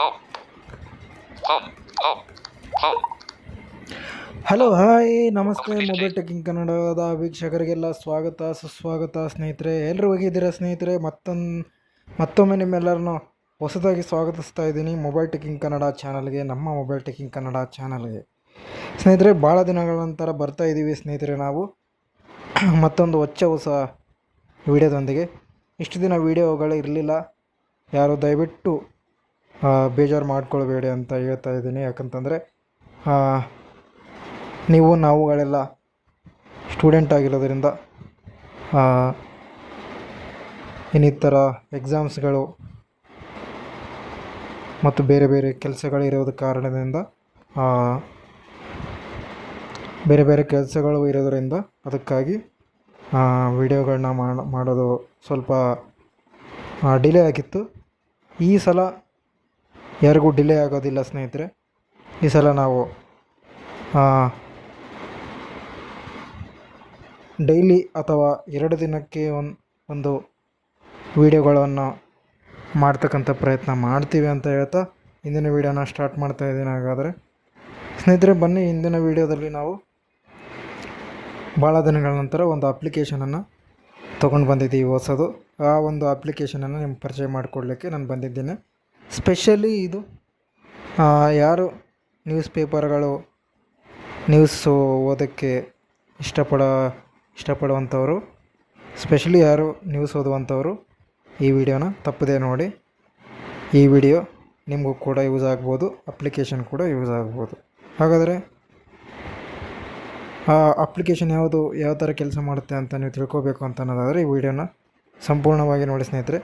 Home. Home. Home. Home. Hello hi ನಮಸ್ತೆ. Notification mobile change. ಟೆಕಿಂಗ್ ಕನ್ನಡದ ವೀಕ್ಷಕರಿಗೆಲ್ಲ ಸ್ವಾಗತ ಸುಸ್ವಾಗತ ಸ್ನೇಹಿತರೆ. ಎಲ್ಲರೂ ಹೋಗಿದ್ದೀರಾ ಸ್ನೇಹಿತರೆ? ಮತ್ತೊಮ್ಮೆ ನಿಮ್ಮೆಲ್ಲರನ್ನು ಹೊಸದಾಗಿ ಸ್ವಾಗತಿಸ್ತಾ ಇದ್ದೀನಿ ಮೊಬೈಲ್ ಟೆಕಿಂಗ್ ಕನ್ನಡ ಚಾನಲ್ಗೆ, ನಮ್ಮ ಮೊಬೈಲ್ ಟೆಕಿಂಗ್ ಕನ್ನಡ ಚಾನಲ್ಗೆ. ಸ್ನೇಹಿತರೆ, ಭಾಳ ದಿನಗಳ ನಂತರ ಬರ್ತಾ ಇದ್ದೀವಿ ಸ್ನೇಹಿತರೆ ನಾವು ಮತ್ತೊಂದು ಹೊಸ ವಿಡಿಯೋದೊಂದಿಗೆ. ಇಷ್ಟು ದಿನ ವಿಡಿಯೋಗಳು ಇರಲಿಲ್ಲ, ಯಾರು ದಯವಿಟ್ಟು ಬೇಜಾರು ಮಾಡ್ಕೊಳ್ಬೇಡಿ ಅಂತ ಹೇಳ್ತಾ ಇದ್ದೀನಿ. ಯಾಕಂತಂದರೆ ನಾವುಗಳೆಲ್ಲ ಸ್ಟೂಡೆಂಟ್ ಆಗಿರೋದ್ರಿಂದ ಇನ್ನಿತರ ಎಕ್ಸಾಮ್ಸ್ಗಳು ಮತ್ತು ಬೇರೆ ಬೇರೆ ಕೆಲಸಗಳಿರೋದ ಕಾರಣದಿಂದ ಅದಕ್ಕಾಗಿ ವಿಡಿಯೋಗಳನ್ನ ಮಾಡೋದು ಸ್ವಲ್ಪ ಡಿಲೇ ಆಗಿತ್ತು. ಈ ಸಲ ಯಾರಿಗೂ ಡಿಲೇ ಆಗೋದಿಲ್ಲ ಸ್ನೇಹಿತರೆ. ಈ ಸಲ ನಾವು ಡೈಲಿ ಅಥವಾ 2 ದಿನಕ್ಕೆ ಒಂದು ವಿಡಿಯೋಗಳನ್ನು ಮಾಡ್ತಕ್ಕಂಥ ಪ್ರಯತ್ನ ಮಾಡ್ತೀವಿ ಅಂತ ಹೇಳ್ತಾ ಇಂದಿನ ವಿಡಿಯೋನ ಸ್ಟಾರ್ಟ್ ಮಾಡ್ತಾ ಇದ್ದೀನಿ. ಹಾಗಾದರೆ ಸ್ನೇಹಿತರೆ, ಬನ್ನಿ, ಇಂದಿನ ವಿಡಿಯೋದಲ್ಲಿ ನಾವು ಭಾಳ ದಿನಗಳ ನಂತರ ಒಂದು ಅಪ್ಲಿಕೇಶನನ್ನು ತೊಗೊಂಡು ಬಂದಿದ್ದೀವಿ, ಹೊಸದು. ಆ ಒಂದು ಅಪ್ಲಿಕೇಶನನ್ನು ನಿಮ್ಗೆ ಪರಿಚಯ ಮಾಡಿಕೊಡ್ಲಿಕ್ಕೆ ನಾನು ಬಂದಿದ್ದೇನೆ. ಸ್ಪೆಷಲಿ ಇದು ಯಾರು ನ್ಯೂಸ್ ಓದೋಕ್ಕೆ ಇಷ್ಟಪಡುವಂಥವರು, ಸ್ಪೆಷಲಿ ಯಾರು ನ್ಯೂಸ್ ಓದುವಂಥವರು ಈ ವಿಡಿಯೋನ ತಪ್ಪದೇ ನೋಡಿ. ಈ ವಿಡಿಯೋ ನಿಮಗೂ ಕೂಡ ಯೂಸ್ ಆಗ್ಬೋದು, ಅಪ್ಲಿಕೇಶನ್ ಕೂಡ ಯೂಸ್ ಆಗ್ಬೋದು. ಹಾಗಾದರೆ ಆ ಅಪ್ಲಿಕೇಶನ್ ಯಾವ ಥರ ಕೆಲಸ ಮಾಡುತ್ತೆ ಅಂತ ನೀವು ತಿಳ್ಕೊಬೇಕು ಅಂತ ಅನ್ನೋದಾದರೆ ಈ ವಿಡಿಯೋನ ಸಂಪೂರ್ಣವಾಗಿ ನೋಡಿ ಸ್ನೇಹಿತರೆ.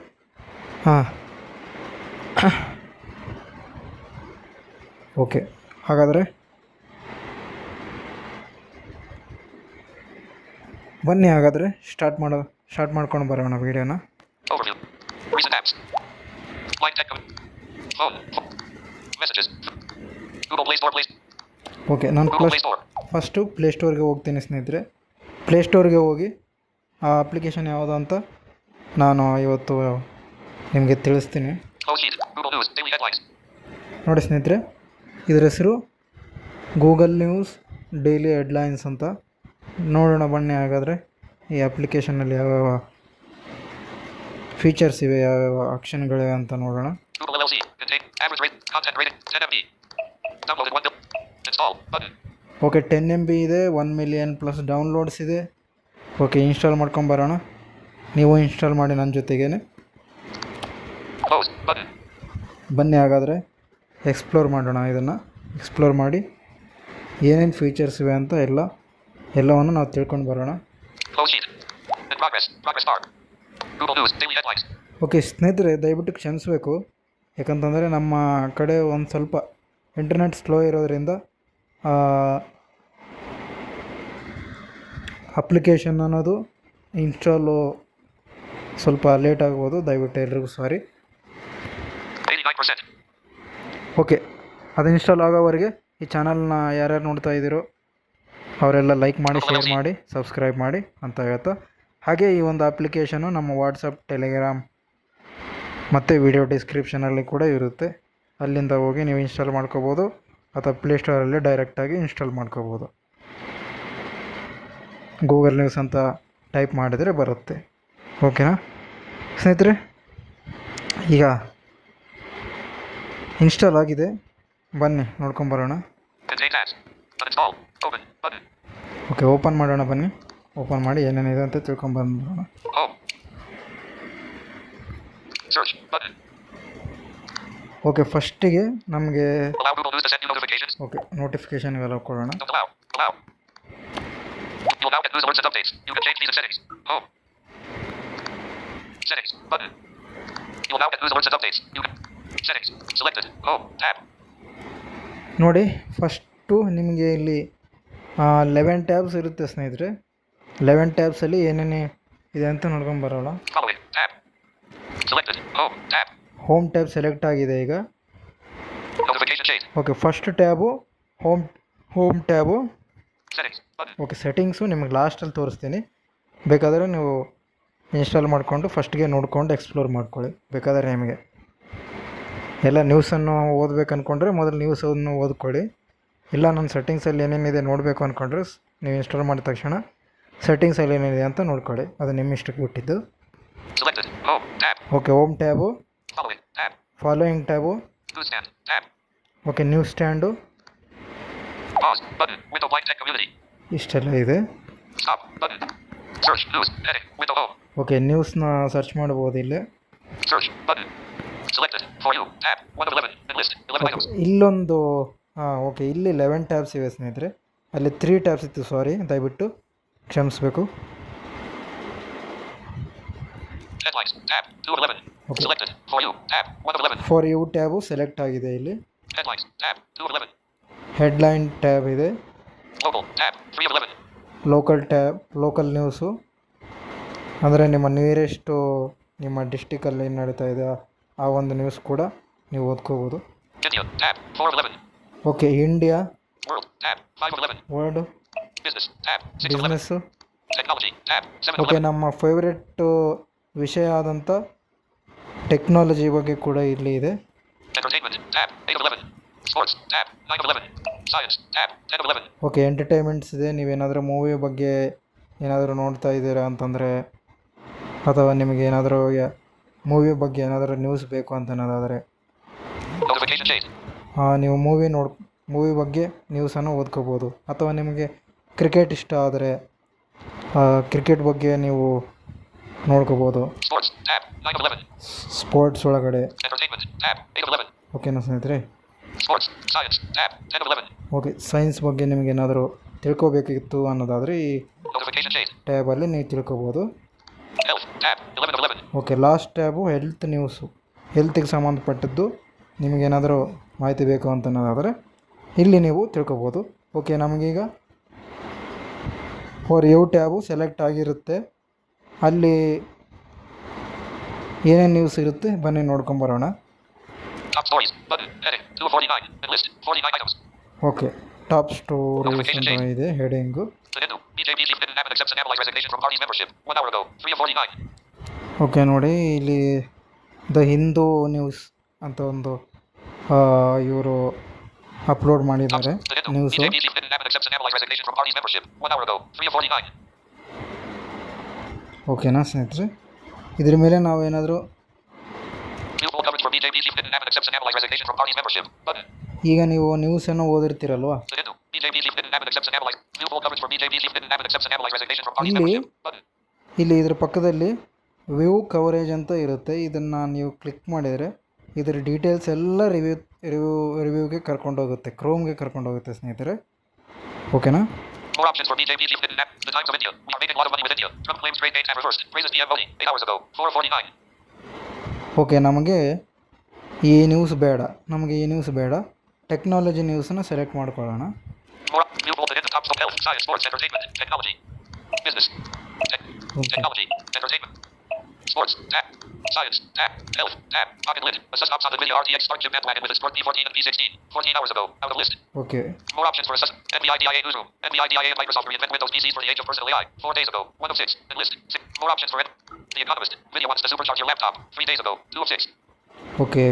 ಓಕೆ, ಹಾಗಾದರೆ ಬನ್ನಿ, ಸ್ಟಾರ್ಟ್ ಮಾಡ್ಕೊಂಡು ಬರೋಣ ವಿಡಿಯೋನ. Overview. Recent apps. Line tech. Home. Messages. Google Play Store. Okay, ನಾನು Google Play Store. ಫಸ್ಟು ಪ್ಲೇಸ್ಟೋರ್ಗೆ ಹೋಗ್ತೀನಿ ಸ್ನೇಹಿತರೆ. ಪ್ಲೇಸ್ಟೋರ್ಗೆ ಹೋಗಿ ಆ ಅಪ್ಲಿಕೇಶನ್ ಯಾವುದು ಅಂತ ನಾನು ಇವತ್ತು ನಿಮಗೆ ತಿಳಿಸ್ತೀನಿ. Google News. Daily headlines. ನೋಡಿ ಸ್ನೇಹಿತರೆ, ಇದರ ಹೆಸರು ಗೂಗಲ್ ನ್ಯೂಸ್ ಡೈಲಿ ಹೆಡ್ಲೈನ್ಸ್ ಅಂತ. ನೋಡೋಣ ಬನ್ನಿ ಹಾಗಾದರೆ ಈ ಅಪ್ಲಿಕೇಶನಲ್ಲಿ ಯಾವ್ಯಾವ ಫೀಚರ್ಸ್ ಇವೆ, ಯಾವ್ಯಾವ ಆಪ್ಷನ್ಗಳಿವೆ ಅಂತ ನೋಡೋಣ. Google LLC. Contain average rate. Content rated 10 MB. Downloaded 1 million. Install button. Okay, 10 MB ಇದೆ, 1 million ಪ್ಲಸ್ ಡೌನ್ಲೋಡ್ಸ್ ಇದೆ. ಓಕೆ, ಇನ್ಸ್ಟಾಲ್ ಮಾಡ್ಕೊಂಬರೋಣ. ನೀವು ಇನ್ಸ್ಟಾಲ್ ಮಾಡಿ ನನ್ನ ಜೊತೆಗೇನೆ. Close button. ಬನ್ನಿ ಹಾಗಾದರೆ ಎಕ್ಸ್ಪ್ಲೋರ್ ಮಾಡೋಣ. ಇದನ್ನು ಎಕ್ಸ್ಪ್ಲೋರ್ ಮಾಡಿ ಏನೇನು ಫೀಚರ್ಸ್ ಇವೆ ಅಂತ ಎಲ್ಲವನ್ನು ನಾವು ತಿಳ್ಕೊಂಡು ಬರೋಣ. Close sheet. In progress. Progress bar. Google News. Daily headlines. Okay ಸ್ನೇಹಿತರೆ, ದಯವಿಟ್ಟು ಕ್ಷಮಿಸಬೇಕು. ಯಾಕಂತಂದರೆ ನಮ್ಮ ಕಡೆ ಒಂದು ಸ್ವಲ್ಪ ಇಂಟರ್ನೆಟ್ ಸ್ಲೋ ಇರೋದರಿಂದ ಅಪ್ಲಿಕೇಶನ್ ಅನ್ನೋದು ಇನ್ಸ್ಟಾಲು ಸ್ವಲ್ಪ ಲೇಟ್ ಆಗ್ಬೋದು. ದಯವಿಟ್ಟು ಎಲ್ರಿಗೂ ಸಾರಿ. 89%. ಓಕೆ, ಅದು ಇನ್ಸ್ಟಾಲ್ ಆಗೋವರೆಗೆ ಈ ಚಾನಲ್ನ ಯಾರ್ಯಾರು ನೋಡ್ತಾ ಇದ್ದೀರೋ ಅವರೆಲ್ಲ ಲೈಕ್ ಮಾಡಿ, ಶೇರ್ ಮಾಡಿ, ಸಬ್ಸ್ಕ್ರೈಬ್ ಮಾಡಿ ಅಂತ ಹೇಳ್ತಾ, ಹಾಗೆ ಈ ಒಂದು ಅಪ್ಲಿಕೇಶನು ನಮ್ಮ ವಾಟ್ಸಪ್, ಟೆಲಿಗ್ರಾಮ್ ಮತ್ತು ವಿಡಿಯೋ ಡಿಸ್ಕ್ರಿಪ್ಷನಲ್ಲಿ ಕೂಡ ಇರುತ್ತೆ. ಅಲ್ಲಿಂದ ಹೋಗಿ ನೀವು ಇನ್ಸ್ಟಾಲ್ ಮಾಡ್ಕೋಬೋದು ಅಥವಾ ಪ್ಲೇಸ್ಟೋರಲ್ಲಿ ಡೈರೆಕ್ಟಾಗಿ ಇನ್ಸ್ಟಾಲ್ ಮಾಡ್ಕೋಬೋದು. ಗೂಗಲ್ ನ್ಯೂಸ್ ಅಂತ ಟೈಪ್ ಮಾಡಿದರೆ ಬರುತ್ತೆ. ಓಕೆನಾ ಸ್ನೇಹಿತರೆ? ಈಗ ಇನ್ಸ್ಟಾಲ್ ಆಗಿದೆ, ಬನ್ನಿ ನೋಡ್ಕೊಂಬರೋಣ. ಓಕೆ, ಓಪನ್ ಮಾಡೋಣ. ಬನ್ನಿ, ಓಪನ್ ಮಾಡಿ ಏನೇನಿದೆ ಅಂತ ತಿಳ್ಕೊಂಬರೋಣ. ಓಕೆ, ಫಸ್ಟಿಗೆ ನಮಗೆ ಓಕೆ ನೋಟಿಫಿಕೇಷನ್ಗೆಲ್ಲ ಕೊಡೋಣ. ನೋಡಿ, ಫಸ್ಟು ನಿಮಗೆ ಇಲ್ಲಿ 11 ಟ್ಯಾಬ್ಸ್ ಇರುತ್ತೆ ಸ್ನೇಹಿತರೆ. 11 ಟ್ಯಾಬ್ಸಲ್ಲಿ ಏನೇನು ಇದೆ ಅಂತ ನೋಡ್ಕೊಂಡು ಬರೋಣ. ಹೋಮ್ ಟ್ಯಾಬ್ ಸೆಲೆಕ್ಟ್ ಆಗಿದೆ ಈಗ. Okay, first tab home tab. Okay, settings ನಿಮಗೆ ಲಾಸ್ಟಲ್ಲಿ ತೋರಿಸ್ತೀನಿ. ಬೇಕಾದರೆ ನೀವು ಇನ್ಸ್ಟಾಲ್ ಮಾಡಿಕೊಂಡು ಫಸ್ಟ್ಗೆ ನೋಡಿಕೊಂಡು ಎಕ್ಸ್ಪ್ಲೋರ್ ಮಾಡ್ಕೊಳ್ಳಿ ಬೇಕಾದರೆ ನಿಮಗೆ. ಎಲ್ಲ ನ್ಯೂಸನ್ನು ಓದಬೇಕು ಅಂದ್ಕೊಂಡ್ರೆ ಮೊದಲು ನ್ಯೂಸನ್ನು ಓದ್ಕೊಳ್ಳಿ. ಇಲ್ಲ ನನ್ನ ಸೆಟ್ಟಿಂಗ್ಸಲ್ಲಿ ಏನೇನಿದೆ ನೋಡಬೇಕು ಅಂದ್ಕೊಂಡ್ರೆ ನೀವು ಇನ್ಸ್ಟಾಲ್ ಮಾಡಿದ ತಕ್ಷಣ ಸೆಟ್ಟಿಂಗ್ಸಲ್ಲಿ ಏನೇನಿದೆ ಅಂತ ನೋಡ್ಕೊಳ್ಳಿ. ಅದು ನಿಮ್ಮ ಇಷ್ಟಕ್ಕೆ ಬಿಟ್ಟಿದ್ದು. Selected. Home. Tab. Okay, home tab, Following. Tab. Following tab, Newsstand. Tab. Okay, news stand, Pause. Button. Window blank tech community. ಇಷ್ಟೆಲ್ಲ ಇದೆ. Stop. Button. Search. News. Heading. Window home. Okay, ನ್ಯೂಸ್ನ ಸರ್ಚ್ ಮಾಡ್ಬೋದು ಇಲ್ಲಿ. Search. Button. Selected. For you. Tab. 1 of 11. Enlist. 11 okay, items. ಇಲ್ಲೊಂದು okay, ಇಲ್ಲಿ 11 tabs ಇವೆ ಸ್ನೇಹಿತರೆ. ಅಲ್ಲಿ 3 ಟ್ಯಾಬ್ಸ್ ಇತ್ತು, ಸಾರಿ, ದಯವಿಟ್ಟು ಕ್ಷಮಿಸಬೇಕು. Headlines. Tab. 2 of 11. Okay. Selected. For you. Tab. 1 of 11. For you tab select ಆಗಿದೆ ಇಲ್ಲಿ. Headlines. Tab. 2 of 11. Headline tab ಇದೆ. Local. Tab. 3 of 11. Local tab, local news ಅಂದರೆ ನಿಮ್ಮ ನಿಯರೆಸ್ಟು ನಿಮ್ಮ ಡಿಸ್ಟಿಕಲ್ಲಿ ಏನು ನಡೀತಾ ಇದೆ ಆ ಒಂದು ನ್ಯೂಸ್ ಕೂಡ ನೀವು ಓದ್ಕೋಬೋದು. India. Tab. 4 of 11. Okay, India, World. Tab. 5 of 11. World, Business. Tab. 6 of 11. Business. Technology. Tab. 7 of okay, 11. ನಮ್ಮ ಫೇವ್ರೆಟ್ಟು ವಿಷಯ ಆದಂಥ ಟೆಕ್ನಾಲಜಿ ಬಗ್ಗೆ ಕೂಡ ಇಲ್ಲಿ ಇದೆ. Entertainment. Tab. 8 of 11. Sports. Tab. 9 of 11. Science. Tab. 10 of 11. Okay, entertainments ಇದೆ. ನೀವೇನಾದರೂ ಮೂವಿ ಬಗ್ಗೆ ಏನಾದರೂ ನೋಡ್ತಾ ಇದ್ದೀರಾ ಅಂತಂದರೆ, ಅಥವಾ ನಿಮಗೆ ಏನಾದರೂ ಮೂವಿ ಬಗ್ಗೆ ಏನಾದರೂ ನ್ಯೂಸ್ ಬೇಕು ಅಂತ ಅನ್ನೋದಾದರೆ Notification shade. ನೀವು ಮೂವಿ ಬಗ್ಗೆ ನ್ಯೂಸನ್ನು ಓದ್ಕೋಬೋದು. ಅಥವಾ ನಿಮಗೆ ಕ್ರಿಕೆಟ್ ಇಷ್ಟ ಆದರೆ ಕ್ರಿಕೆಟ್ ಬಗ್ಗೆ ನೀವು ನೋಡ್ಕೋಬೋದು. Sports. Tab. 9 of 11. ಸ್ಪೋರ್ಟ್ಸ್ ಒಳಗಡೆ. Entertainment. Tab. 8 of 11. ಓಕೆನಾ ಸ್ನೇಹಿತರೆ? Sports. Science. Tab. 10 of 11. Okay, science ಬಗ್ಗೆ ನಿಮಗೇನಾದರೂ ತಿಳ್ಕೊಬೇಕಿತ್ತು ಅನ್ನೋದಾದರೆ ಈ Notification shade. ಟ್ಯಾಬಲ್ಲಿ ನೀವು ತಿಳ್ಕೊಬೋದು. Health. Tab. 11 of 11. Okay, last tab health news, ಹೆಲ್ತಿಗೆ ಸಂಬಂಧಪಟ್ಟದ್ದು ನಿಮಗೇನಾದರೂ ಮಾಹಿತಿ ಬೇಕು ಅಂತ ಅನ್ನೋದಾದರೆ ಇಲ್ಲಿ ನೀವು ತಿಳ್ಕೊಬೋದು. ಓಕೆ, ನಮಗೀಗ ಫಾರ್ ಯು ಟ್ಯಾಬು ಸೆಲೆಕ್ಟ್ ಆಗಿರುತ್ತೆ. ಅಲ್ಲಿ ಏನೇನು ನ್ಯೂಸ್ ಇರುತ್ತೆ ಬನ್ನಿ ನೋಡ್ಕೊಂಬರೋಣ. Top stories. Button. Heading. 2 of 49. Enlist. 49 items. Okay, top stories ಅಂತ ಇದೆ heading. The Hindu. BJP chief didn't have and accepts and analyze resignation from party's membership. 1 hour ago. 3 of 49. Okay, ನೋಡಿ ಇಲ್ಲಿ ದ ಹಿಂದೂ ನ್ಯೂಸ್ ಅಂತ ಒಂದು ಇವರು upload ಮಾಡಿದ್ದಾರೆ The Hindu. News. BJP chief didn't have and accepts and analyze resignation from party's membership. 1 hour ago. 3 of 49. ಓಕೆನಾ ಸ್ನೇಹಿತರೆ? ಇದ್ರ ಮೇಲೆ ನಾವೇನಾದರೂ New poll coverage for BJP chief didn't have and accepts and analyze resignation from party's membership. Button. ಈಗ ನೀವು ನ್ಯೂಸನ್ನು ಓದಿರ್ತೀರಲ್ವಾ, The Hindu. BJP chief didn't have and accepts and analyze. New poll coverage for BJP chief didn't have and accepts and analyze resignation from party's ಇಲ್ಲಿ membership. Button. ಇಲ್ಲಿ ಇದ್ರ ಪಕ್ಕದಲ್ಲಿ view coverage ಅಂತ ಇರುತ್ತೆ. ಇದನ್ನು ನೀವು ಕ್ಲಿಕ್ ಮಾಡಿದರೆ ಇದರ ಡೀಟೇಲ್ಸ್ ಎಲ್ಲ ರಿವ್ಯೂಗೆ ಕರ್ಕೊಂಡೋಗುತ್ತೆ, ಕ್ರೋಮ್ಗೆ ಕರ್ಕೊಂಡೋಗುತ್ತೆ ಸ್ನೇಹಿತರೆ. ಓಕೆನಾ? More options for BJP chief didn't have. The Times of India. We are making a lot of money with India. Trump claims trade gains have reversed. Praises PM Modi. 8 hours ago. 4 of 49. Okay, ನಮಗೆ ಈ news ಬೇಡ, technology ನ್ಯೂಸನ್ನು select ಮಾಡ್ಕೊಳ್ಳೋಣ. More new poll in the top health, science, sports, entertainment, technology, business, technology, entertainment, sports, tab, science, tab, health, tab, pocket lid. Assess ops on the video RTX Smart Chip bandwagon with its port P14 and P16. 14 hours ago. Out of list. Okay, More options for assess. NVIDIA newsroom. NVIDIA and Microsoft reinvent Windows PCs for the age of personal AI. 4 days ago. 1 of 6. Enlist. More options for it. The Economist. Video wants to supercharge your laptop. 3 days ago. 2 of 6. Okay,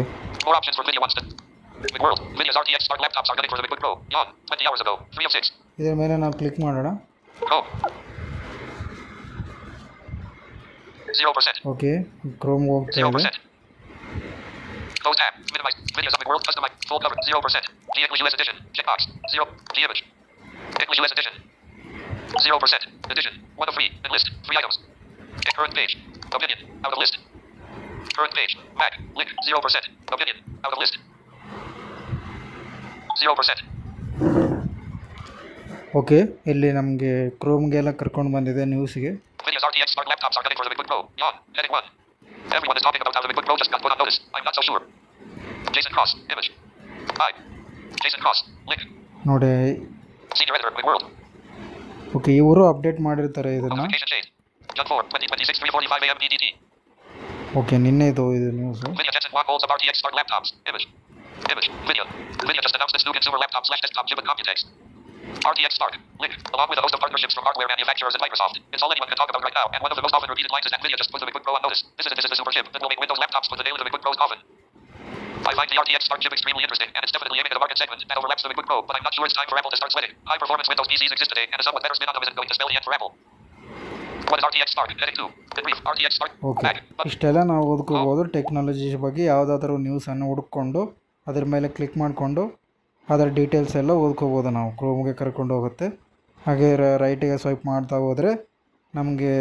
More options for video wants to. World. Nvidia's RTX Smart laptops are gunning for the MacBook Pro. Yawn. 20 hours ago. 3 of 6. ಇದರ ಮೇಲೆ ನಾವು click ಮಾಡೋಣ. Chrome. 0%. Okay, ಕ್ರೋಮ್ಗೆ ಹೋಗ್ತಾ ಇದೆ. 0%. Close tab. Minimize. Videos of Macworld. Customize. Full cover. 0%. The English US edition. Checkbox. 0. The image. English US edition. 0%. Edition. 1 of 3. Enlist. 3 items. Current page. Opinion. Out of list. Current page. Back. Link. 0%. Opinion. Out of list. 0%. Okay, ಇಲ್ಲಿ ನಮಗೆ ಕ್ರೋಮ್ಗೆಲ್ಲ ಕರ್ಕೊಂಡು ಬಂದಿದೆ ನ್ಯೂಸಿಗೆ. Nvidia's RTX Smart laptops are gunning for the MacBook Pro. Yawn. Heading 1. Everyone is talking about how the MacBook Pro just got put on notice. I'm not so sure. Jason Cross. Image. Hi. Jason Cross. Link. ನೋಡಿ, Senior editor. Macworld. Okay, ಇವರು update ಮಾಡಿರ್ತಾರೆ ಇದನ್ನು. Notification shade. June 4, 2026, 3:45 a.m. PDT. Okay, ನಿನ್ನೆದು ಇದು news. Nvidia Jensen Huang holds of RTX Smart laptops. Image. Image. Video. Nvidia just announced its new consumer laptop/desktop chip and Computex. RTX Spark. Link. Along with a host of partnerships from hardware manufacturers and Microsoft. It's all anyone can talk about right now, and one of the most often repeated lines is that Nvidia just put the MacBook Pro on notice. This is the super chip that will make Windows laptops put the nail in the MacBook Pro's coffin. I find the RTX Smart chip extremely interesting, and it's definitely aiming at a market segment that overlaps the MacBook Pro, but I'm not sure it's time for Apple to start sweating. High-performance Windows PCs exist today, and a somewhat better spin on them isn't going to spell the end for Apple. What is RTX Spark? Heading 2. In brief, RTX Spark. Okay, Back. Button. ಇಷ್ಟೆಲ್ಲ ನಾವು ಓದ್ಕೋಬೋದು. Technology ಬಗ್ಗೆ ಯಾವುದಾದ್ರೂ ನ್ಯೂಸನ್ನು ಹುಡ್ಕೊಂಡು ಅದ್ರ ಮೇಲೆ click ಮಾಡಿಕೊಂಡು ಅದರ details ಎಲ್ಲ ಓದ್ಕೋಬೋದು. ನಾವು ಕ್ರೋಮ್ಗೆ ಕರ್ಕೊಂಡು ಹೋಗುತ್ತೆ. ಹಾಗೆ ರೈಟಿಗೆ ಸ್ವೈಪ್ ಮಾಡ್ತಾ ಹೋದರೆ ನಮಗೆ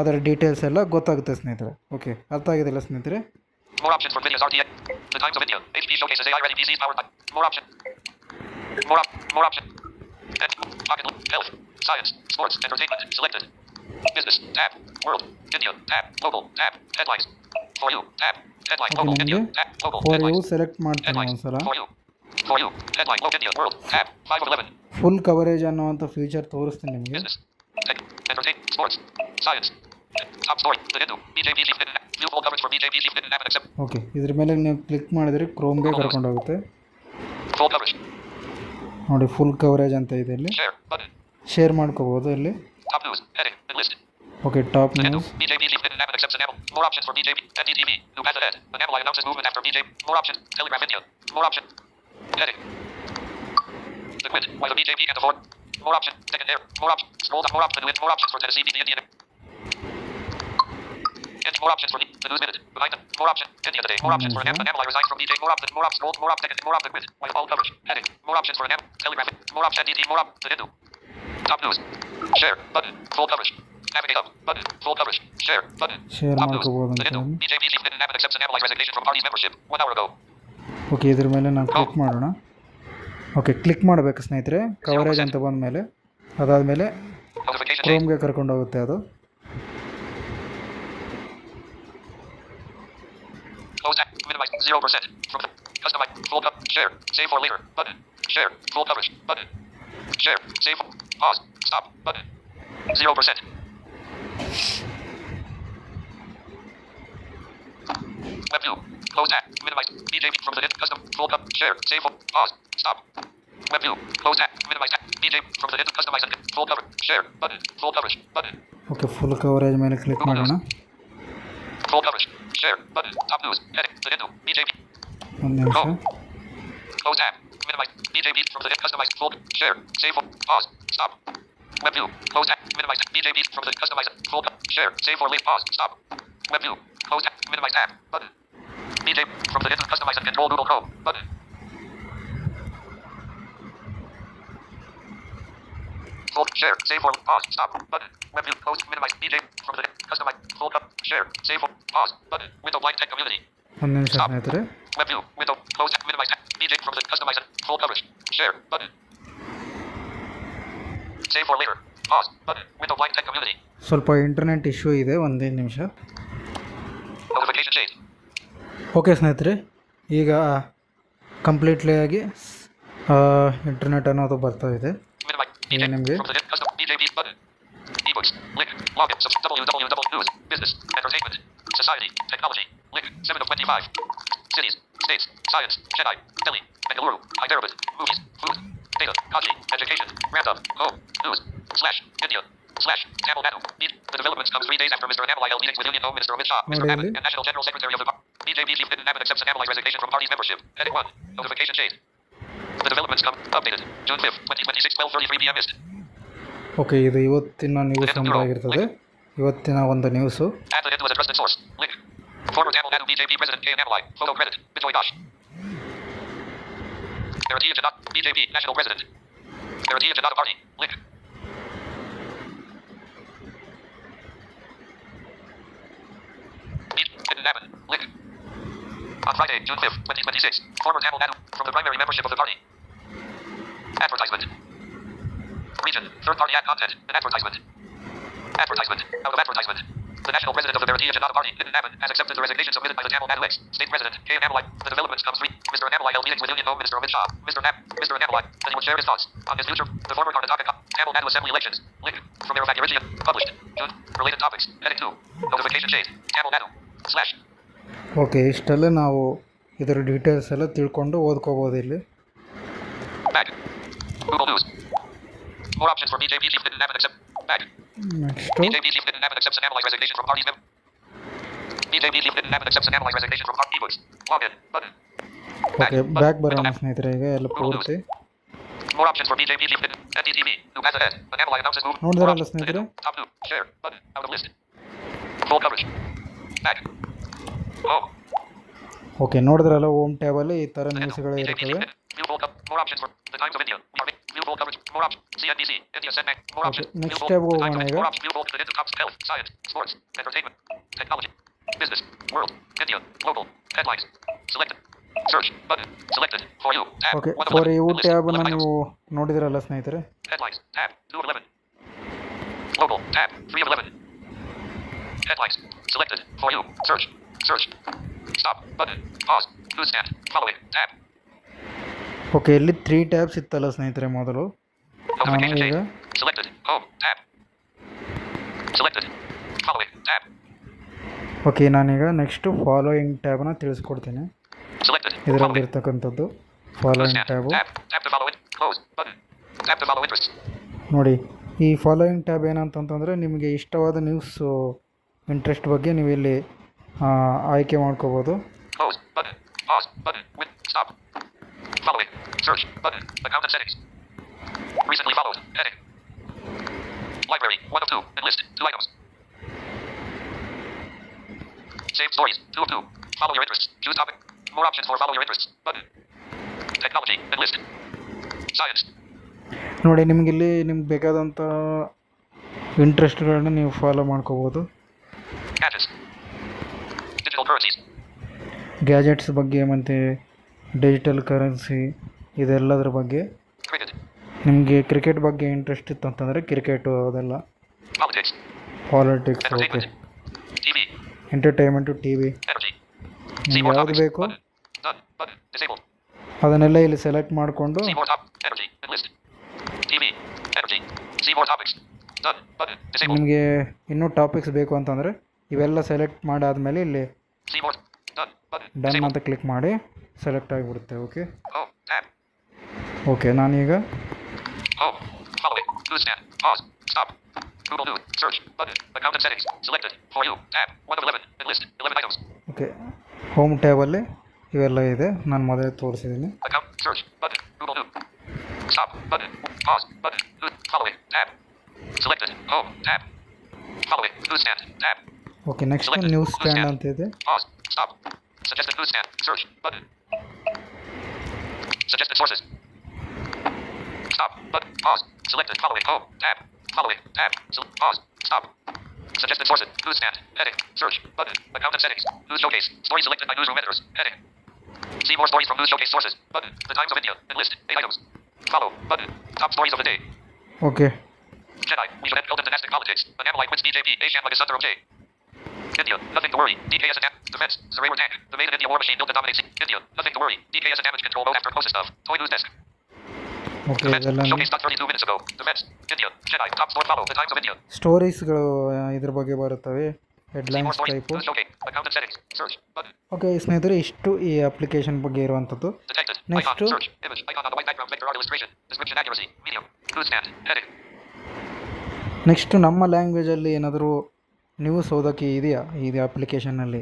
ಅದರ ಡೀಟೇಲ್ಸ್ ಎಲ್ಲ ಗೊತ್ತಾಗುತ್ತೆ ಸ್ನೇಹಿತರೆ. ಓಕೆ, ಅರ್ಥ ಆಗಿದೆಲ್ಲ ಸ್ನೇಹಿತರೆ? More options for videos RTX. The Times of India. HP showcases AI ready PCs powered by. More option. More option. Pocket. Health. Science. Sports. Entertainment. Selected. Business. Tab. World. India. Tab. Local. Tab. Headlines. For you. Tab. Headline. Okay, Local. ನಮಗೆ India. Tab. Local. For you Headlines. Select ಮಾಡ್ತೀನಿ Headlines. ಒಂದ್ಸಲ. For you. For you. Headline. Local. India. World. Tab. 5 of 11. Full coverage ಅನ್ನುವಂಥ feature ತೋರಿಸ್ತೀನಿ ನಿಮಗೆ. Business. Tech. Entertain. Sports. Science. Top story. The Hindu. BJP Chief Hidden. View full coverage for BJP Chief Hidden. Accept. Okay, ಇದ್ರ ಮೇಲೆ ನೀವು click ಮಾಡಿದರೆ ಕ್ರೋಮ್ಗೆ ಕರ್ಕೊಂಡು ಹೋಗುತ್ತೆ. Full coverage. ನೋಡಿ, ಫುಲ್ ಕವರೇಜ್ ಅಂತ ಇದೆ ಇಲ್ಲಿ. Share. Button. ಶೇರ್ ಮಾಡ್ಕೋಬೋದು ಇಲ್ಲಿ. Top news. Heading. And list. Okay, top The Hindu. News. BJP Chief Hidden. Accepts an Apple. More options for BJP. NDTV. New path ahead. An Apple announces movement after BJP. More options. Telegraph India. More option. Heading. The quit. Why the BJP can't afford. More option. Second air. More option. Scroll down. More option. More options for Tennessee. The Indian. More options for the news minute. Behind them. More option. India today. More options for an Apple resigns from DJ. More option. More option. Scroll. More option. Second. More option. Quit. While all coverage. Heading. More options for an Apple. Telegraph. More option. NDT. More option. The Hindu. Top news. Share. Button. Full coverage. Navigate up. Button. Full coverage. Share. Button. Share Top news. ಮಾಡ್ಕೋಬೋದು The ಅಂತ Hindu. ಹೇಳಿ. BJP Chief Hidden accepts an Apple resignation from party's membership 1 hour ago. Okay, ಇದ್ರ ಮೇಲೆ ನಾವು click ಮಾಡೋಣ. Okay, click ಮಾಡಬೇಕು ಸ್ನೇಹಿತರೆ, coverage ಅಂತ ಬಂದ ಮೇಲೆ. ಅದಾದಮೇಲೆ Notification change. ಕ್ರೋಮ್ಗೆ ಕರ್ಕೊಂಡು ಹೋಗುತ್ತೆ ಅದು. Close app. Minimize 0%. From the customize. Full coverage. Share. Save for later. Button. Share. Full coverage. Button. Share. Save. Pause. Stop. Button. 0%. Web view. Close app. Minimize. BJP from the custom. Full coverage. Share. Save. Pause. Stop. Web view. Close app. Minimize app. BJP from the customize and full coverage. Share. Button. Full coverage. Button. Okay, full coverage ಮೇಲೆ click ಮಾಡೋಣ. Full coverage. Share. Button. Top news. Heading. The Hindu. BJP. ಒಂದು ನಿಮಿಷ. Go. Close app. Minimize. BJP from the customized. Full. Share. Save. Pause. Stop. Web view. Close app. Minimize. BJP from the customized. Full. Share. Save for late. Pause. Stop. Web view. Close app. Minimize tab. Button. BJP from the customized and control Google Chrome. Button. Full. Share. Save for pause. Stop. Button. Web view. Close. Minimize. BJP from the customized. Full. Share. Save for pause. Button. Window blank tech community. ಒಂದು ನಿಮಿಷ ಸ್ನೇಹಿತರೆ. Web view. Window. Close. Minimize tab. BJP from the customized. Full coverage. Share. Button. Save for later. Pause. Button. Window blank tech community. ಸ್ವಲ್ಪ internet issue ಇದೆ, ಒಂದೇ ನಿಮಿಷ. Notification change. Okay ಸ್ನೇಹಿತರೆ, ಈಗ completely ಆಗಿ ಇಂಟರ್ನೆಟ್ ಅನ್ನೋದು ಬರ್ತಾ ಇದೆ. ಈಗ ನಿಮಗೆ BJP button. Ebooks. Link. Login. www. News. Business. Entertainment. Society. Technology. Link. 7 of 25. Cities. States. Science. Chennai. Delhi. Bengaluru. Hyderabad. Movies. Food. Data. Kaji. Education. Random. Home. News. India. Tamil Nadu. The developments come 3 days after Mr. Annamalai held meetings with Union Home Minister Amit Shah, Mr. Abbott, and National General Secretary of the BJP Chief Abbott accepts Annamalai's resignation from party's membership. Heading 1. Notification change. The developments come updated. June 5th, 2026, 12:33 p.m. Missed. Okay, ಇದು ಇವತ್ತಿನ news ಒಂದಾಗಿರ್ತದೆ. ಇವತ್ತಿನ ಒಂದು news. Add the into as a trusted source. Link. Former Tamil Nadu BJP President K. Annamalai. Photo credit. Bijoy Dash. Bharatiya Janata BJP National President. Bharatiya Janata Party. Link. Link. On Friday, June 5th, 2026, former Tamil Nadu from the primary membership of the party. Advertisement. Region. Third-party ad content. An advertisement. Advertisement. Out of advertisement. The national president of the Bharatiya Janata Party, Nitin Abbott, has accepted the resignation submitted by the Tamil Nadu ex-state president, K. Annamalai. The developments come 3. Mr. Annamalai held meetings with Union Home Minister Amit Shah, Mr. Annamalai, that he would share his thoughts on his future, the former Karnataka Tamil Nadu Assembly elections. Link. From their Origin. Published. June. Related topics. Heading 2. Notification change. Tamil Nadu. Slash. Okay, ಇಷ್ಟೆಲ್ಲ ನಾವು ಇದರ details ಎಲ್ಲ ತಿಳ್ಕೊಂಡು ಓದ್ಕೋಬೋದು ಇಲ್ಲಿ. Back. Google News. More options for BJP Chief Nitin Abbott accept. Back. Next BJP Chief Nitin Abbott accepts Annamalai's resignation from party member. BJP Chief Nitin Abbott accepts Annamalai's resignation from party. Ebooks. Login. Button. Okay back ಬರೋಣ ಸ್ನೇಹಿತರೆ ಈಗ ಎಲ್ಲ ಪೂರ್ತಿ More options for BJP, NDTV, new path ahead. An analyze announces move. ನೋಡಿದ್ರಲ್ಲ ಸ್ನೇಹಿತರೆ Top 2, share, button, out of list. Full coverage. Back. Home. Okay ನೋಡಿದ್ರಲ್ಲ home ಟ್ಯಾಬಲ್ಲಿ ಈ ಥರ ನ್ಯೂಸ್ಗಳು BJP, ಇರ್ತವೆ. new full more options for the Times of India. New full coverage. More options. CNBC, India Senate. More Okay, options. next New tab full, the Times ಹೋಗೋಣ of ಈಗ. More options. New full, the top health, science, sports, entertainment, technology, business, world, India, global, headlines. Selected. Search button. Selected. For you. Tab. Okay 1 of for 11. You List. ಟ್ಯಾಬನ್ನು 11 items. ನೀವು ನೋಡಿದ್ರಲ್ಲ ಸ್ನೇಹಿತರೆ. Headlines. Tab. 2 of 11. Global. Tab. 3 of 11. Headlines. Selected. For you. Search. Search. Stop. Button. Pause. Newsstand. Following. Tab. Okay ಇಲ್ಲಿ 3 tabs ಇತ್ತಲ್ಲ ಸ್ನೇಹಿತರೆ ಮೊದಲು. ನಾನು Notification ಈಗ change. Selected. Home. Tab. Selected. Following. Tab. Okay ನಾನೀಗ ನೆಕ್ಸ್ಟು ಫಾಲೋಯಿಂಗ್ ಟ್ಯಾಬ್ನ ತಿಳಿಸ್ಕೊಡ್ತೀನಿ. Selected. ಇದರಲ್ಲಿ Following. ಇರ್ತಕ್ಕಂಥದ್ದು following Newsstand. Tab. Tab. Tab to follow it. Close. Button. Tab to follow interests. ನೋಡಿ ಈ ಫಾಲೋಯಿಂಗ್ ಟ್ಯಾಬ್ ಏನಂತಂತಂದರೆ ನಿಮಗೆ ಇಷ್ಟವಾದ ನ್ಯೂಸು ಇಂಟ್ರೆಸ್ಟ್ ಬಗ್ಗೆ ನೀವು ಇಲ್ಲಿ ಆಯ್ಕೆ ಮಾಡ್ಕೋಬೋದು. Close. Button. Pause. Button. With. Stop. Following. Search. Button. Account and settings. Recently followed. Heading. Library. 1 of 2. Enlist. 2 items. Saved stories. 2 of 2. Follow your interests. Choose topic. More options for follow your interests. Button. Technology. Enlist. Science. ನೋಡಿ ನಿಮಗಿಲ್ಲಿ ನಿಮ್ಗೆ ಬೇಕಾದಂಥ ಇಂಟ್ರೆಸ್ಟ್ಗಳನ್ನ ನೀವು follow ಮಾಡ್ಕೋಬೋದು. Gadgets. Digital currencies. Gadgets ಬಗ್ಗೆ ಮತ್ತು digital currency ಇದೆಲ್ಲದ್ರ ಬಗ್ಗೆ. Cricket. ನಿಮಗೆ cricket ಬಗ್ಗೆ ಇಂಟ್ರೆಸ್ಟ್ ಇತ್ತು ಅಂತಂದರೆ ಕ್ರಿಕೆಟು ಅದೆಲ್ಲ. Politics. Politics okay. Entertainment. TV. Entertainment T V Energy. See ನಿಮ್ಗೆ more ಯಾವುದು topics. ಬೇಕು Button. Done. Button. Disabled. ಅದನ್ನೆಲ್ಲ ಇಲ್ಲಿ ಸೆಲೆಕ್ಟ್ ಮಾಡಿಕೊಂಡು See more top. Energy. Enlist. TV. Energy. See more topics. Done. Button. Disabled. ನಿಮಗೆ ಇನ್ನೂ topics ಬೇಕು ಅಂತಂದರೆ ಇವೆಲ್ಲ ಸೆಲೆಕ್ಟ್ ಮಾಡಾದಮೇಲೆ ಇಲ್ಲಿ See more. Done. Button. Done Disabled. ಅಂತ ಕ್ಲಿಕ್ ಮಾಡಿ ಸೆಲೆಕ್ಟ್ ಆಗಿಬಿಡುತ್ತೆ. Okay Home. Tab. ಓಕೆ ನಾನೀಗ Home. Following. Newsstand. Pause. Stop. Google News. Search. Button. Account and settings. Selected. For you. Tab. 1 of 11. Enlist. 11 items. Okay home ಟ್ಯಾಬಲ್ಲಿ ಇವೆಲ್ಲ ಇದೆ, ನಾನು ಮೊದಲೇ ತೋರಿಸಿದ್ದೀನಿ. Account. Search. Button. Google News. Stop. Button. Pause. Button. News. Following. Tab. Selected. Home. Tab. Following. Newsstand. Tab. Okay next news stand ಅಂತ ಇದೆ. Pause. Stop. Suggested newsstand. Search. Button. Suggested sources. Stop. Button. Pause. Selected. Following. Home. Tab. Following. Tab. Pause. Stop. Suggested sources. Newsstand. Heading. Search. Button. Account and settings. News showcase. Stories selected by newsroom editors. Heading. See more stories from news showcase sources. Button. The Times of India. Enlist. 8 items. Follow. Button. Top stories of the day. Okay Jedi. We should end build dynastic politics. An analyte wins BJP. Asian by the Sunder of J. India. Nothing to worry. DK as a defense. Zarayur tank. The made in India war machine built to dominate India. Nothing to worry. DK as a damage control mode after closest of. Toy news desk. Okay Defense. ಇದೆಲ್ಲ Showcase stock 32 minutes ago. Defense. India. Jedi. Top sport follow. The Times of India. ಸ್ಟೋರೀಸ್ಗಳು ಇದ್ರ ಬಗ್ಗೆ ಬರುತ್ತವೆ, See more headlines stories. Type. News showcase. Account and settings. Search. Button. Okay ಸ್ನೇಹಿತರೆ ಇಷ್ಟು ಈ application ಬಗ್ಗೆ ಇರುವಂಥದ್ದು. Detected. Next. Icon. Search. Image. Icon on the white background. Vector art illustration. Description accuracy. Medium. Newsstand. Heading. Next ನಮ್ಮ ಲ್ಯಾಂಗ್ವೇಜಲ್ಲಿ ಏನಾದರೂ news ಓದೋಕ್ಕೆ ಇದೆಯಾ ಇದು ಅಪ್ಲಿಕೇಶನಲ್ಲಿ,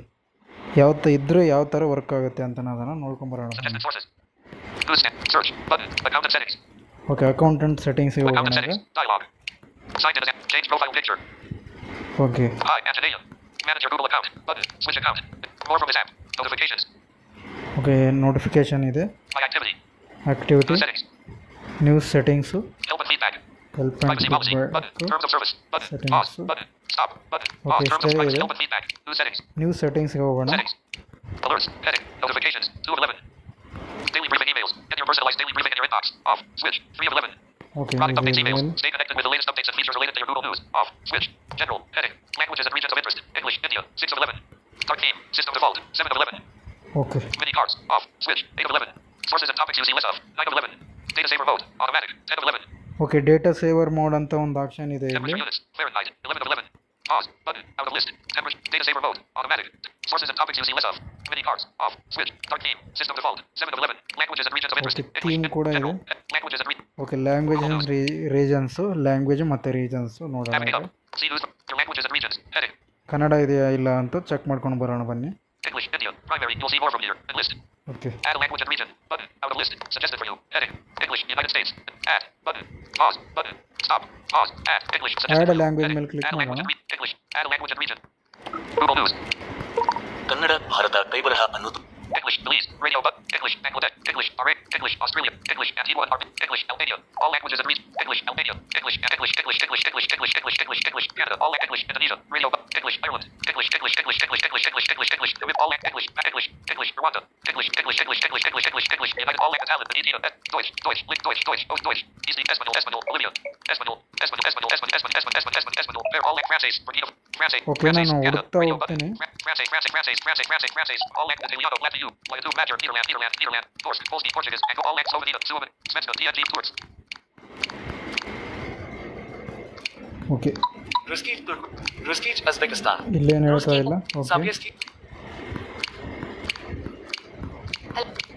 ಯಾವತ್ತು ಇದ್ದರೆ ಯಾವ ಥರ ವರ್ಕ್ ಆಗುತ್ತೆ ಅಂತ ನಾನು ಅದನ್ನು ನೋಡ್ಕೊಂಬರೋಣ. Suggested sources. Newsstand. Search. Button. Account and settings. Okay account and ಸೆಟ್ಟಿಂಗ್ಸಿಗೆ Account ಹೋಗೋಣ and ಈಗ. settings. Dialog. Signed in as change profile picture. Okay Hi, Antonia. Manage your Google account. Button. Switch account. More from this app. Notifications. Okay notification ಇದೆ, My activity. Activity, News settings. News settings, Help and feedback. Help and Privacy policy. Button. Feedback, Terms of service. Button. Settings. Pause. Button. Stop. Button. Pause. Okay, Terms of stay privacy. there. Help and feedback. News settings. News ಸೆಟ್ಟಿಂಗ್ಸ್ಗೆ ಹೋಗೋಣ. Settings. Alerts. Heading. Notifications. 2 of 11. Daily briefing emails. Get your personalized daily briefing in your inbox. Off. Switch. 3 of 11. Okay Product updates emails. ಇದು Stay connected with the latest updates and features related to your Google News. Off. Switch. General. Heading. Languages and regions of interest. English. India. 6 of 11. Start theme. System default. 7 of 11. Okay Mini cards. Off. Switch. 8 of 11. Sources and topics you see less of. 9 of 11. Data saver mode. Automatic. 10 of 11. Okay data saver mode ಅಂತ ಒಂದು option ಇದೆ ಇಲ್ಲಿ. Temperature units. Fahrenheit. 11 of 11. Pause. Button. Out of list. Temperature. Data saver mode. Automatic. Sources and topics you see less of. Mini cards. Off. Switch. Start theme. System default. 7 of 11. Languages and regions of interest. Okay, English. theme ಕೂಡ General. ಇದೆ. Languages and okay language and regions, language ಮತ್ತು regions ನೋಡೋಣ Navigate ಈಗ. up. See news. Your languages and regions. Heading. Kannada ಇದೆಯಾ ಇಲ್ಲ ಅಂತ check ಮಾಡ್ಕೊಂಡು ಬರೋಣ ಬನ್ನಿ. English. India. Primary. You'll see more from here. Enlist. Okay Add a language and region. Button. Out of list. Suggested for you. Heading. English. United States. Add. Button. Pause. Button. Stop. Pause. Add. English. Suggested add for you. Language Heading. ಮೇಲೆ click Add a language ಮಾಡೋಣ. and English. Add a language and region. Google News. Kannada Bharat ಕೈಬರಹ ಅನ್ನೋದು English. Belize. Radio. But English. Bangladesh. English. Bahrain. English. Australia. English. Antigua and Barbuda. English. Albania. All languages and region. English. Albania. English. English. English. English. English. English. English. English. English. Canada. All English. Indonesia. Radio. But English. Ireland. English. English. English. English. English. English. English. English. With all English. English. English. Rwanda. English. English. English. English. English. English. English. United all languages. Talent. India. Deutsch. Deutsch. Deutsch. Deutsch. Oh, Deutsch. Easy. Espanol. Espanol. Bolivia. Espanol. Espanol. Espanol. Espanol. Espanol. Espanol. Espanol. Espanol. They're all Frances. Forgive. France. Okay ನಾನು ಹುಡುಕ್ತಾ Radio. ಹೋಗ್ತೇನೆ. France. France. France. France. France. France. All languages. Italiano. Latino. Latino. Magyar. Netherlands. Netherlands. Netherlands. Norse. Polski. Portuguese. And all languages. Slovenia. Slovenia. Svenska. DNG. Turks. Okay ರುಸ್ಕೀಟ್ ತುರ್ಕು ರುಸ್ಕೀಟ್ Uzbekistan ಇಲ್ಲೇನು ಹೇಳ್ತಾ ಇಲ್ಲ. Okay ಸಾಬಿಯಸ್ಕಿ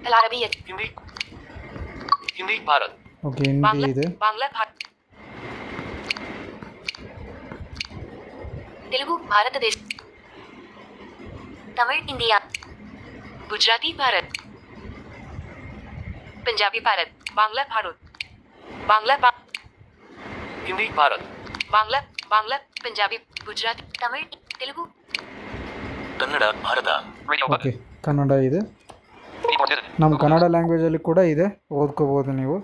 العربية ಹಿಂದಿ ಹಿಂದಿ ಭಾರತ್ ಓಕೆ ಹಿಂದಿ ಇದೆ. बांग्ला तेलुगु भारत देश Tamil India Gujarati Bharat Punjabi Bharat Bangla Bharat Bangla Hindi Bharat Bangla Bangla Punjabi Gujarati Tamil Telugu Kannada Bharat Radio. Okay Button. Kannada ಇದೆ. Keyboard hidden. ನಮ್ಮ ಕನ್ನಡ ಲ್ಯಾಂಗ್ವೇಜಲ್ಲಿ ಕೂಡ ಇದೆ, ಓದ್ಕೋಬೋದು ನೀವು.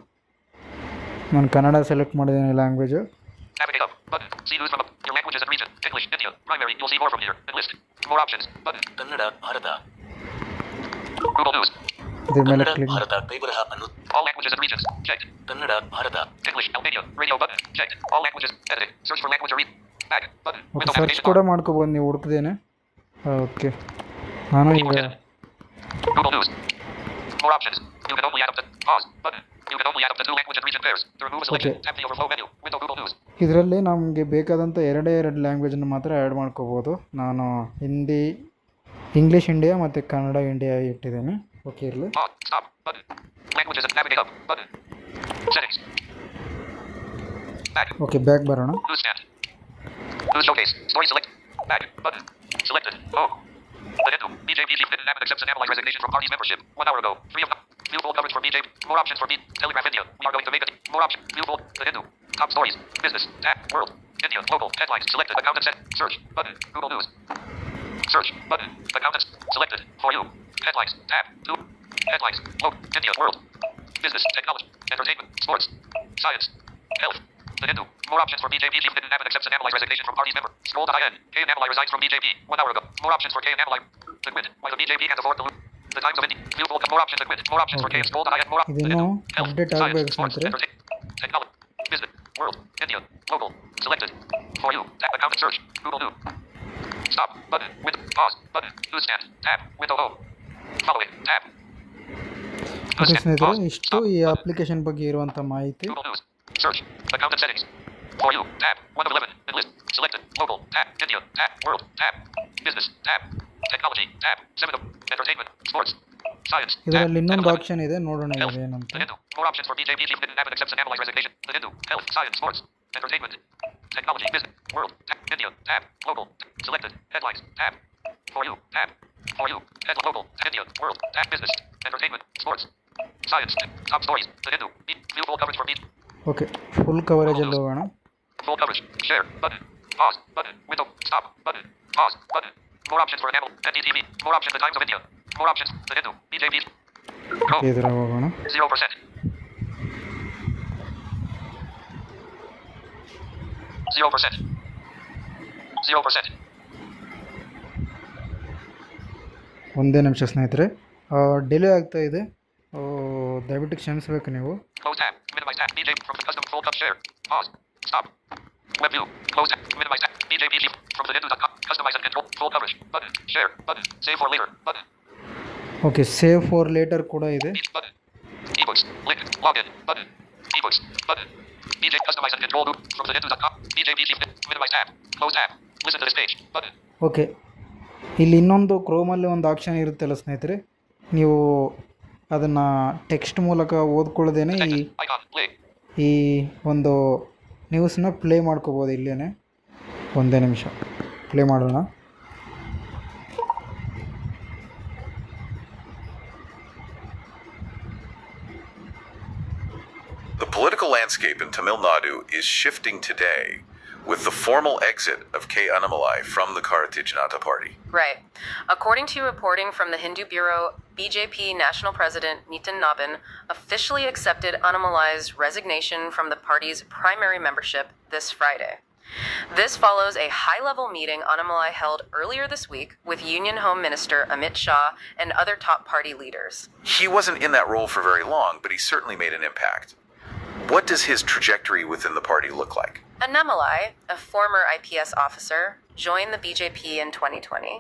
ನಾನು ಕನ್ನಡ ಸೆಲೆಕ್ಟ್ ಮಾಡಿದ್ದೀನಿ language. Navigate up. Button. See news from up. Your languages and region. English. India. Primary. You'll see more from here. Enlist. More options. Button. Kannada Bharat Google News. ಇದ್ರ ಮೇಲೆ Kannada click Bharat ಕೈಬರಹ ಅನ್ನೋದು All languages and regions. Checked. Kannada Bharat English. Albania. Radio. Button. Checked. All languages. Editing. Search for language or read. Back. Button. Okay Window search navigation ಕೂಡ bar. ಮಾಡ್ಕೋಬೋದು ನೀವು ಹುಡುಕ್ದೇನೆ. Okay ನಾನು ಈಗ Keyboard hidden. Google News. More options. You can only add up to pause. Button. You can only add up to 2 language and region pairs. To remove a selection, Okay. tap the overflow menu. Window Google News. ಇದರಲ್ಲಿ ನಮಗೆ ಬೇಕಾದಂಥ ಎರಡು ಲ್ಯಾಂಗ್ವೇಜನ್ನು ಮಾತ್ರ add ಮಾಡ್ಕೋಬೋದು. ನಾನು Hindi, English India ಮತ್ತು Kannada India ಇಟ್ಟಿದ್ದೀನಿ. Okay ಇರಲಿ. Pause. Stop. Button. Languages and navigate up. Button. Settings. Back. Okay back ಬರೋಣ. Newsstand. News showcase. Story select. Back. Button. Selected. Oh. The Hindu. BJP chief didn't have accepts and analyze resignation from party's membership. 1 hour ago. 3 of them. View full coverage for BJP. More options for Telegraph India. We are going to make it. More options. View full. The Hindu. Top stories. Business. Tab. World. India. Local. Headlines. Selected. Accountant set. Search. Button. Google News. Search. Button. Accountants. Selected. For you. Headlines. Tab. 2. Headlines. Local. India. World. Business. Technology. Entertainment. Sports. Science. Health. The Hindu. More options for BJP chief didn't have and accepts and analyze resignation from party's member. Scroll to high end. K and Amalai resigns from BJP. 1 hour ago. More options for K and Amalai. To quit. Why the BJP can't afford to lose. The Times of India. View full. More options to quit. More options for K and scroll to high end. More options. ಇದಿನ್ನೂ Health. Update Science. ಆಗಬೇಕು Sports. ಸ್ನೇಹಿತರೆ. Entertainment. Technology. Business. World. India. Local. Selected. For you. Tap accountant search. Google News. Stop. Button. Window. Pause. Button. Newsstand. Tab. Window home. Following. Tab. Okay Newsstand. ಸ್ನೇಹಿತರೆ, Pause. ಇಷ್ಟು Stop. ಈ Button. Application ಬಗ್ಗೆ ಇರುವಂಥ ಮಾಹಿತಿ. Google News. Search. Accountant settings. For you. Tab. 1 of 11. Enlist. Selected. Local. Tab. India. Tab. World. Tab. Business. Tab. Technology. Tab. 7 of. Entertainment. Sports. Science. Tab. ಇದರಲ್ಲಿ 10 ಇನ್ನೊಂದು 11. Option ಇದೆ, ನೋಡೋಣ Health. ಇದೇನಂತ. The Hindu. More options for BJP chief didn't have and accepts and analyze resignation. The Hindu. Health. Science. Sports. Entertainment. Technology. Business. World. Tab. India. Tab. Local. Selected. Headlines. Tab. For you. Tab. For you. Head. Local. India. World. Tab. Business. Entertainment. Sports. Science. Top stories. The Hindu. View full coverage for me. Okay full ಕವರೇಜಲ್ಲಿ ಹೋಗೋಣ. Full coverage. Share. Button. Pause. Button. Window. Stop. Button. Pause. Button. More options for enable. NDTV. More options. The Times of India. More options. The Hindu. BJP. Go. ಇದರ ಹೋಗೋಣ. 0%. 0%. 0%. ಒಂದೇ ನಿಮಿಷ ಸ್ನೇಹಿತರೆ, delay ಆಗ್ತಾ ಇದೆ, ದಯವಿಟ್ಟು ಕ್ಷಮಿಸಬೇಕು ನೀವು. Close tab. Minimize tab. BJP from the custom full cut share. Pause. Stop. Web view. Close tab. Minimize tab. BJP from the Hindu.com. Customize and control. Full coverage. Button. Share. Button. Save for later. Button. Okay save for later ಕೂಡ ಇದೆ. Each button. Ebooks. Link. Login. Button. Ebooks. Button. BJ customize and control group from the Hindu.com. BJP minimize tab. Close tab. Listen to this page. Button. Okay ಇಲ್ಲಿ ಇನ್ನೊಂದು ಕ್ರೋಮಲ್ಲಿ ಒಂದು option ಇರುತ್ತಲ್ಲ ಸ್ನೇಹಿತರೆ, ನೀವು ಅದನ್ನು text ಮೂಲಕ ಓದ್ಕೊಳ್ಳೋದೇನೆ Detected. Icon. Play. ಈ ಒಂದು ನ್ಯೂಸ್ನ ಪ್ಲೇ ಮಾಡ್ಕೋಬೋದು ಇಲ್ಲೇ. ಒಂದೇ ನಿಮಿಷ ಪ್ಲೇ ಮಾಡೋಣ. political landscape in Tamil Nadu is shifting today with the formal exit of K. Annamalai from the Bharatiya Janata Party. Right. According to reporting from the Hindu Bureau, BJP National President Nitin Nabin officially accepted Annamalai's resignation from the party's primary membership this Friday. This follows a high-level meeting Annamalai held earlier this week with Union Home Minister Amit Shah and other top party leaders. He wasn't in that role for very long, but he certainly made an impact. What does his trajectory within the party look like? Annamalai, a former IPS officer, joined the BJP in 2020.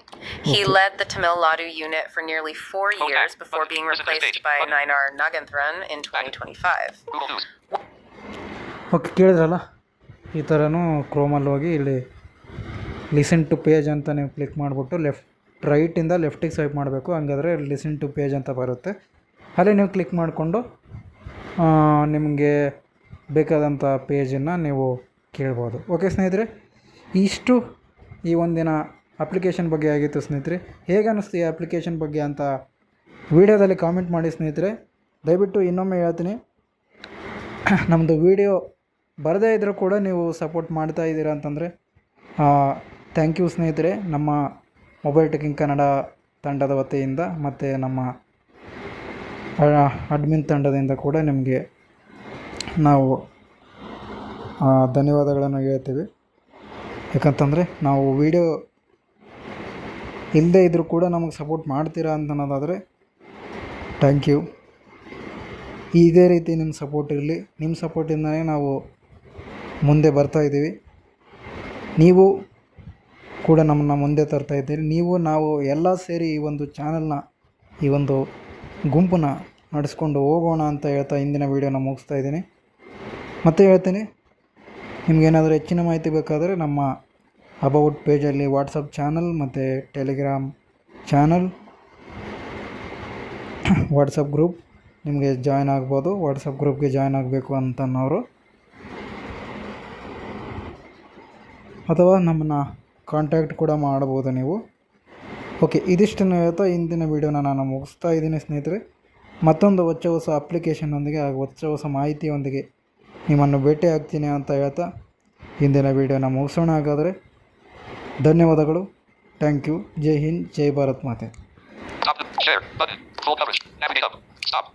He led the Tamil Nadu unit for nearly 4 years before being replaced by Nainar Nagendran in 2025. Google News. Okay, ಕೇಳಿದ್ರಲ್ಲ, ಈ ಥರನೂ ಕ್ರೋಮಲ್ಲಿ ಹೋಗಿ ಇಲ್ಲಿ listen to page ಅಂತ ನೀವು click ಮಾಡಿಬಿಟ್ಟು ರೈಟಿಂದ ಲೆಫ್ಟಿಗೆ swipe ಮಾಡಬೇಕು. ಹಂಗಾದ್ರೆ ಲಿಸನ್ ಟು ಪೇಜ್ ಅಂತ ಬರುತ್ತೆ. ಅಲ್ಲಿ ನೀವು ಕ್ಲಿಕ್ ಮಾಡಿಕೊಂಡು ನಿಮಗೆ ಬೇಕಾದಂಥ ಪೇಜನ್ನು ನೀವು ಕೇಳ್ಬೋದು. ಓಕೆ ಸ್ನೇಹಿತರೆ, ಇಷ್ಟು ಈ ಒಂದಿನ ಅಪ್ಲಿಕೇಶನ್ ಬಗ್ಗೆ ಆಗಿತ್ತು ಸ್ನೇಹಿತರೆ. ಹೇಗೆ ಅನ್ನಿಸ್ತು ಈ ಅಪ್ಲಿಕೇಶನ್ ಬಗ್ಗೆ ಅಂತ ವಿಡಿಯೋದಲ್ಲಿ ಕಾಮೆಂಟ್ ಮಾಡಿ ಸ್ನೇಹಿತರೆ. ದಯವಿಟ್ಟು ಇನ್ನೊಮ್ಮೆ ಹೇಳ್ತೀನಿ, ನಮ್ಮದು ವಿಡಿಯೋ ಬರದೇ ಇದ್ದರೂ ಕೂಡ ನೀವು ಸಪೋರ್ಟ್ ಮಾಡ್ತಾ ಇದ್ದೀರಾ ಅಂತಂದರೆ ಥ್ಯಾಂಕ್ ಯು ಸ್ನೇಹಿತರೆ. ನಮ್ಮ ಮೊಬೈಲ್ ಟೆಕಿಂಗ್ ಕನ್ನಡ ತಂಡದ ವತಿಯಿಂದ ಮತ್ತು ನಮ್ಮ ಅಡ್ಮಿನ್ ತಂಡದಿಂದ ಕೂಡ ನಿಮಗೆ ನಾವು ಧನ್ಯವಾದಗಳನ್ನು ಹೇಳ್ತೀವಿ. ಯಾಕಂತಂದರೆ ನಾವು ವಿಡಿಯೋ ಇಲ್ಲದೇ ಇದ್ದರೂ ಕೂಡ ನಮಗೆ ಸಪೋರ್ಟ್ ಮಾಡ್ತೀರಾ ಅಂತ ಅನ್ನೋದಾದರೆ ಥ್ಯಾಂಕ್ ಯು. ಇದೇ ರೀತಿ ನಿಮ್ಮ ಸಪೋರ್ಟ್ ಇರಲಿ. ನಿಮ್ಮ ಸಪೋರ್ಟಿಂದಲೇ ನಾವು ಮುಂದೆ ಬರ್ತಾಯಿದ್ದೀವಿ. ನೀವು ಕೂಡ ನಮ್ಮನ್ನು ಮುಂದೆ ತರ್ತಾಯಿದ್ದೀರಿ. ನೀವು ನಾವು ಎಲ್ಲ ಸೇರಿ ಈ ಒಂದು ಚಾನಲ್ನ, ಈ ಒಂದು ಗುಂಪನ್ನ ನಡೆಸ್ಕೊಂಡು ಹೋಗೋಣ ಅಂತ ಹೇಳ್ತಾ ಇಂದಿನ ವೀಡಿಯೋನ ಮುಗಿಸ್ತಾ ಇದ್ದೀನಿ. ಮತ್ತೆ ಹೇಳ್ತೀನಿ, ನಿಮಗೇನಾದರೂ ಹೆಚ್ಚಿನ ಮಾಹಿತಿ ಬೇಕಾದರೆ ನಮ್ಮ ಅಬೌಟ್ ಪೇಜಲ್ಲಿ ವಾಟ್ಸಪ್ ಚಾನಲ್ ಮತ್ತು ಟೆಲಿಗ್ರಾಮ್ ಚಾನಲ್, ವಾಟ್ಸಪ್ ಗ್ರೂಪ್ ನಿಮಗೆ ಜಾಯ್ನ್ ಆಗ್ಬೋದು. ವಾಟ್ಸಪ್ ಗ್ರೂಪ್ಗೆ ಜಾಯ್ನ್ ಆಗಬೇಕು ಅಂತನ್ನೋರು ಅಥವಾ ನಮ್ಮನ್ನು ಕಾಂಟ್ಯಾಕ್ಟ್ ಕೂಡ ಮಾಡ್ಬೋದು ನೀವು. ಓಕೆ, ಇದಿಷ್ಟನ್ನು ಹೇಳ್ತಾ ಇಂದಿನ ವೀಡಿಯೋನ ನಾನು ಮುಗಿಸ್ತಾ ಇದ್ದೀನಿ ಸ್ನೇಹಿತರೆ. ಮತ್ತೊಂದು ಹೊಸ ಅಪ್ಲಿಕೇಶನ್ನೊಂದಿಗೆ ಹಾಗೂ ಹೊಸ ಮಾಹಿತಿಯೊಂದಿಗೆ ನಿಮ್ಮನ್ನು ಭೇಟಿ ಆಗ್ತೀನಿ ಅಂತ ಹೇಳ್ತಾ ಇಂದಿನ ವೀಡಿಯೋನ ಮುಗಿಸೋಣ. ಹಾಗಾದರೆ ಧನ್ಯವಾದಗಳು. Thank you. ಜೈ ಹಿಂದ್, ಜೈ ಭಾರತ್ ಮಾತೆ. Share button. Full coverage. Navigate up. Stop.